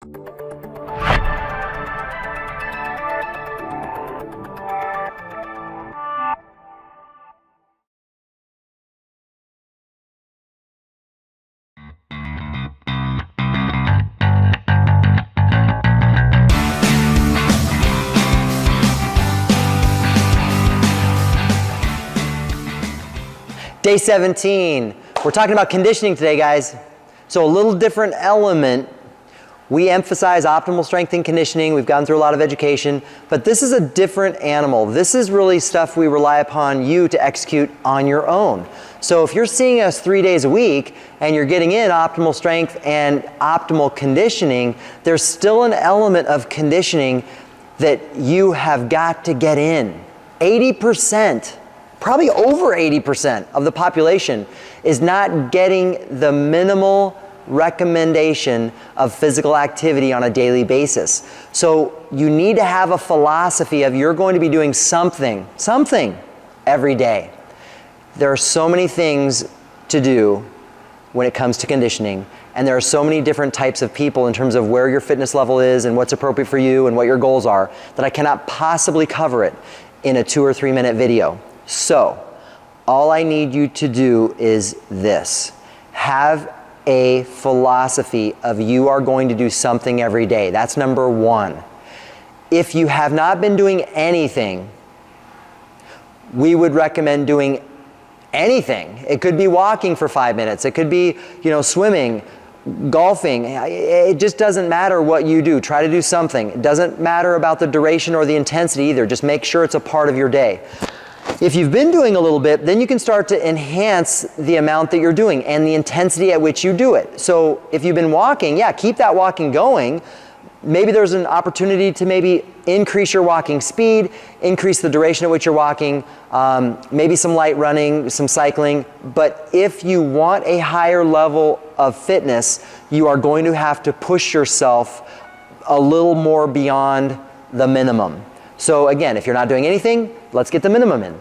Day 17. We're talking about conditioning today, guys. So a little different element. We emphasize optimal strength and conditioning. We've gone through a lot of education, but this is a different animal. This is really stuff we rely upon you to execute on your own. So if you're seeing us 3 days a week and you're getting in optimal strength and optimal conditioning, there's still an element of conditioning that you have got to get in. 80%. Probably over 80% of the population is not getting the minimal recommendation of physical activity on a daily basis. So you need to have a philosophy of you're going to be doing something every day. There are so many things to do when it comes to conditioning, and there are so many different types of people in terms of where your fitness level is and what's appropriate for you and what your goals are that I cannot possibly cover it in a 2 or 3 minute video. So, all I need you to do is this. Have a philosophy of you are going to do something every day. That's number one. If you have not been doing anything, we would recommend doing anything. It could be walking for 5 minutes. It could be, swimming, golfing. It just doesn't matter what you do. Try to do something. It doesn't matter about the duration or the intensity either. Just make sure it's a part of your day. If you've been doing a little bit, then you can start to enhance the amount that you're doing and the intensity at which you do it. So if you've been walking, yeah, keep that walking going. Maybe there's an opportunity to maybe increase your walking speed, increase the duration at which you're walking, maybe some light running, some cycling. But if you want a higher level of fitness, you are going to have to push yourself a little more beyond the minimum. So again, if you're not doing anything, let's get the minimum in.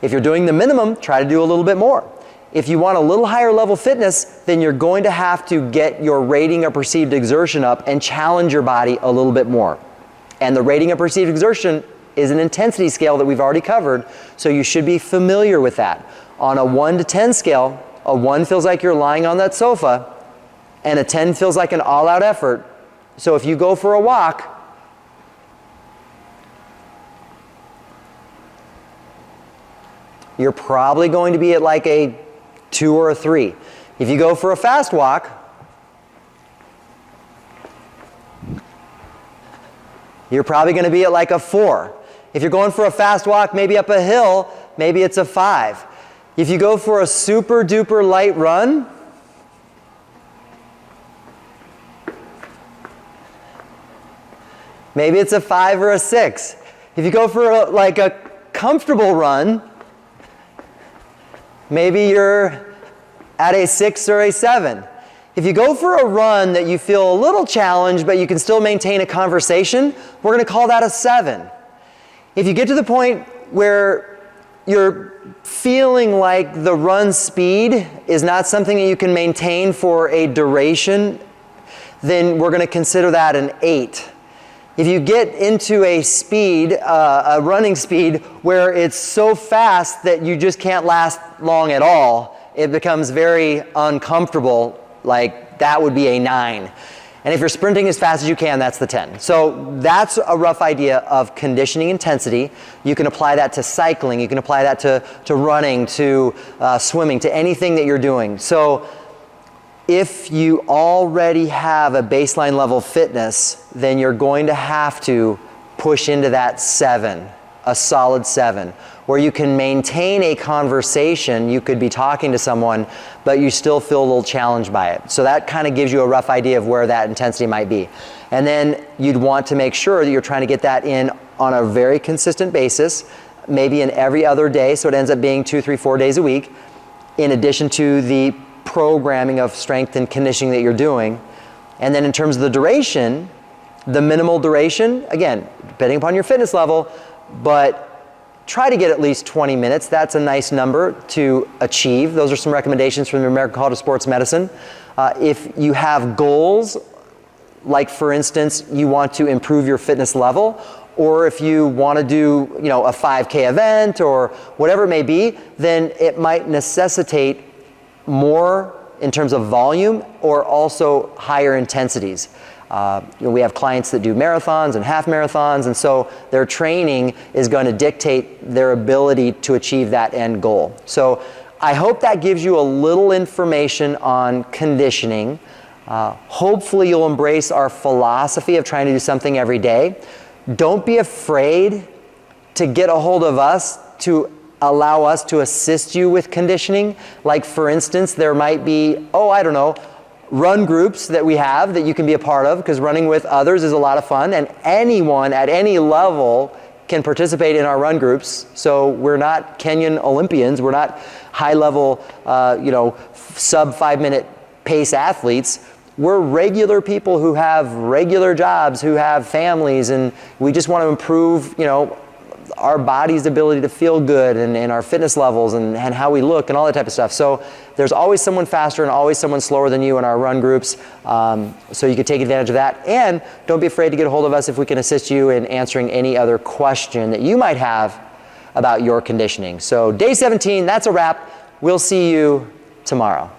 If you're doing the minimum, try to do a little bit more. If you want a little higher level fitness, then you're going to have to get your rating of perceived exertion up and challenge your body a little bit more. And the rating of perceived exertion is an intensity scale that we've already covered, so you should be familiar with that. On a 1 to 10 scale, a 1 feels like you're lying on that sofa, and a 10 feels like an all-out effort. So if you go for a walk, you're probably going to be at like a 2 or a 3. If you go for a fast walk, you're probably going to be at like a 4. If you're going for a fast walk, maybe up a hill, maybe it's a 5. If you go for a super duper light run, maybe it's a 5 or a 6. If you go for a comfortable run, maybe you're at a 6 or a 7. If you go for a run that you feel a little challenged, but you can still maintain a conversation, we're going to call that a 7. If you get to the point where you're feeling like the run speed is not something that you can maintain for a duration, then we're going to consider that an 8. If you get into a speed, a running speed, where it's so fast that you just can't last long at all, it becomes very uncomfortable, like that would be a 9. And if you're sprinting as fast as you can, that's the 10. So that's a rough idea of conditioning intensity. You can apply that to cycling, you can apply that to running, to swimming, to anything that you're doing. So if you already have a baseline level fitness, then you're going to have to push into that 7, a solid 7, where you can maintain a conversation. You could be talking to someone, but you still feel a little challenged by it. So that kind of gives you a rough idea of where that intensity might be. And then you'd want to make sure that you're trying to get that in on a very consistent basis, maybe in every other day, so it ends up being 2, 3, 4 days a week, in addition to the programming of strength and conditioning that you're doing. And then in terms of the duration, the minimal duration, again, depending upon your fitness level, but try to get at least 20 minutes. That's a nice number to achieve. Those are some recommendations from the American College of Sports Medicine. If you have goals like for instance, you want to improve your fitness level, or if you want to do, you know, a 5K event or whatever it may be, then it might necessitate more in terms of volume or also higher intensities. You know, we have clients that do marathons and half marathons, and so their training is going to dictate their ability to achieve that end goal. So I hope that gives you a little information on conditioning. Hopefully you'll embrace our philosophy of trying to do something every day. Don't be afraid to get a hold of us to allow us to assist you with conditioning. Like for instance, there might be, I don't know, run groups that we have that you can be a part of, because running with others is a lot of fun, and anyone at any level can participate in our run groups. So we're not Kenyan Olympians, we're not high level, sub 5-minute pace athletes. We're regular people who have regular jobs, who have families, and we just want to improve, our body's ability to feel good and our fitness levels and how we look and all that type of stuff. So there's always someone faster and always someone slower than you in our run groups. So you can take advantage of that. And don't be afraid to get a hold of us if we can assist you in answering any other question that you might have about your conditioning. So day 17, that's a wrap. We'll see you tomorrow.